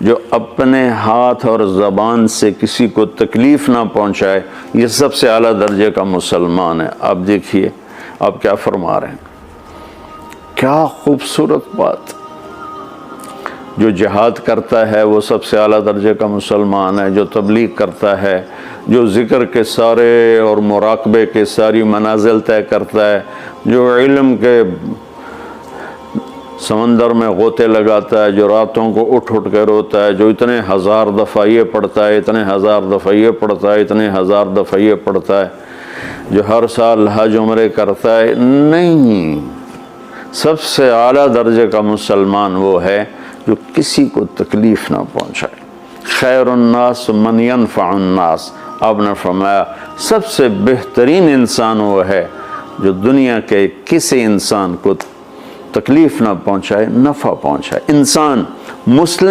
جو اپنے ہاتھ اور زبان سے کسی کو تکلیف نہ پہنچائے، یہ سب سے اعلیٰ درجے کا مسلمان ہے۔ آپ دیکھیے آپ کیا فرما رہے ہیں، کیا خوبصورت بات۔ جو جہاد کرتا ہے وہ سب سے اعلیٰ درجے کا مسلمان ہے، جو تبلیغ کرتا ہے، جو ذکر کے سارے اور مراقبے کے ساری منازل طے کرتا ہے، جو علم کے سمندر میں غوطے لگاتا ہے، جو راتوں کو اٹھ اٹھ کے روتا ہے، جو اتنے ہزار دفعہ یہ پڑھتا ہے، اتنے ہزار دفعہ یہ پڑھتا ہے، اتنے ہزار دفعہ یہ پڑھتا ہے، جو ہر سال حج عمرے کرتا ہے، نہیں، سب سے اعلیٰ درجے کا مسلمان وہ ہے جو کسی کو تکلیف نہ پہنچائے۔ خیر الناس من ينفع الناس، آپ نے فرمایا سب سے بہترین انسان وہ ہے جو دنیا کے کسی انسان کو تکلیف نہ پہنچائے، نفع پہنچائے۔ انسان مسلم